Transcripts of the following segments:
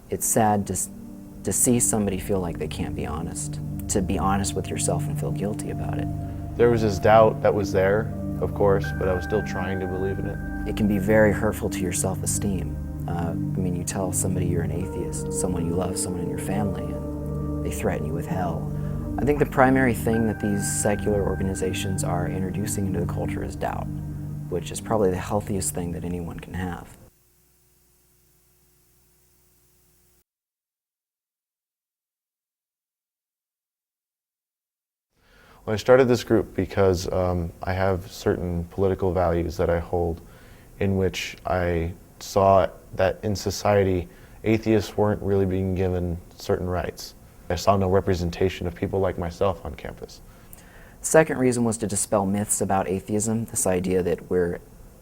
It's sad to see somebody feel like they can't be honest, to be honest with yourself and feel guilty about it. There was this doubt that was there, of course, but I was still trying to believe in it. It can be very hurtful to your self-esteem. I mean, you tell somebody you're an atheist, someone you love, someone in your family, and they threaten you with hell. I think the primary thing that these secular organizations are introducing into the culture is doubt, which is probably the healthiest thing that anyone can have. Well, I started this group because I have certain political values that I hold, in which I saw that in society, atheists weren't really being given certain rights. I saw no representation of people like myself on campus. The second reason was to dispel myths about atheism, this idea that we're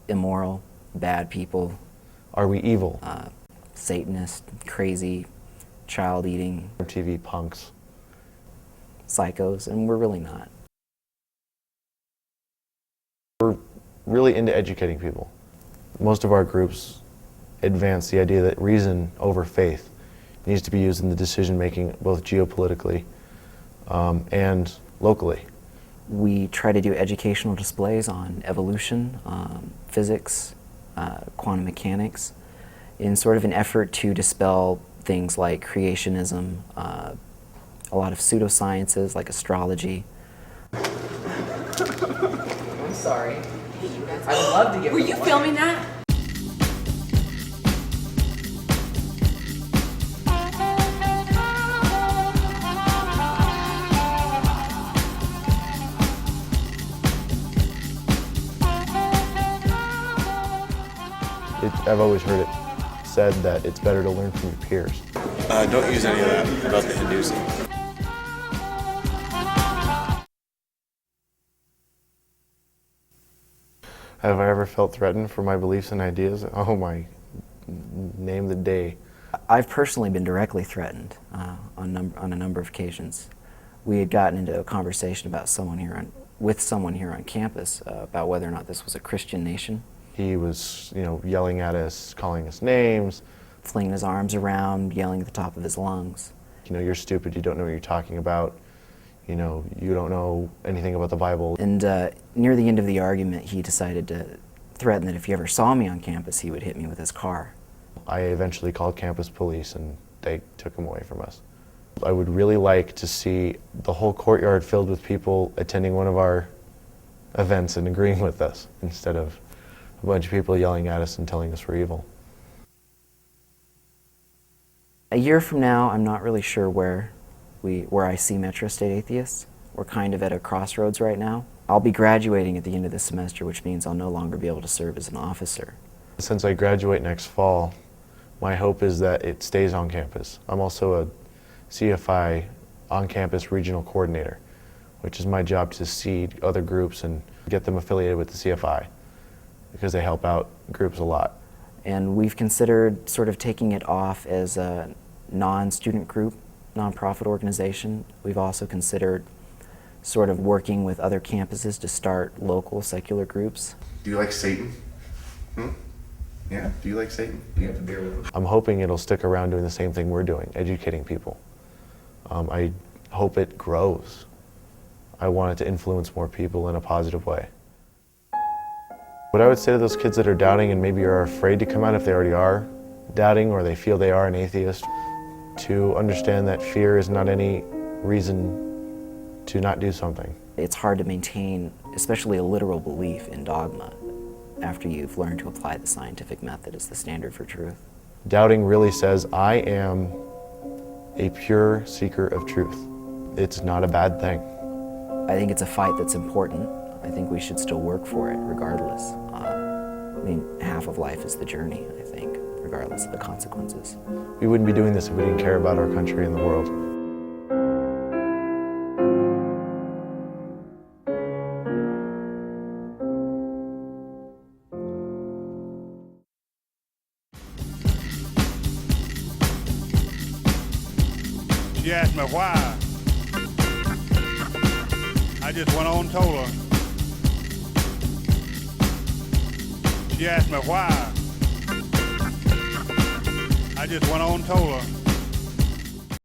immoral, bad people. Are we evil? Satanist, crazy, child-eating, TV punks. psychos, and we're really not. We're really into educating people. Most of our groups advance the idea that reason over faith needs to be used in the decision-making, both geopolitically and locally. We try to do educational displays on evolution, physics, quantum mechanics, in sort of an effort to dispel things like creationism, a lot of pseudosciences like astrology. I'm sorry. I would love to get. Were you filming that? I've always heard it said that it's better to learn from your peers. Don't use any of that about the Hindus. Have I ever felt threatened for my beliefs and ideas? Oh my, name the day. I've personally been directly threatened on a number of occasions. We had gotten into a conversation about with someone here on campus about whether or not this was a Christian nation. He was, yelling at us, calling us names. Flinging his arms around, yelling at the top of his lungs. You're stupid, you don't know what you're talking about. You don't know anything about the Bible. And near the end of the argument, he decided to threaten that if he ever saw me on campus, he would hit me with his car. I eventually called campus police and they took him away from us. I would really like to see the whole courtyard filled with people attending one of our events and agreeing with us, instead of a bunch of people yelling at us and telling us we're evil. A year from now, I'm not really sure where I see Metro State Atheists. We're kind of at a crossroads right now. I'll be graduating at the end of this semester, which means I'll no longer be able to serve as an officer. Since I graduate next fall, my hope is that it stays on campus. I'm also a CFI on-campus regional coordinator, which is my job to seed other groups and get them affiliated with the CFI, because they help out groups a lot. And we've considered sort of taking it off as a non-student group, nonprofit organization. We've also considered sort of working with other campuses to start local secular groups. Do you like Satan? Yeah, do you like Satan? Do you have a beer with him? I'm hoping it'll stick around doing the same thing we're doing, educating people. I hope it grows. I want it to influence more people in a positive way. What I would say to those kids that are doubting and maybe are afraid to come out if they already are doubting or they feel they are an atheist, to understand that fear is not any reason to not do something. It's hard to maintain, especially a literal belief in dogma, after you've learned to apply the scientific method as the standard for truth. Doubting really says, I am a pure seeker of truth. It's not a bad thing. I think it's a fight that's important. I think we should still work for it regardless. Half of life is the journey, I think, regardless of the consequences. We wouldn't be doing this if we didn't care about our country and the world. She asked me why. I just went on and told her. She asked me why. I I just went on and told her,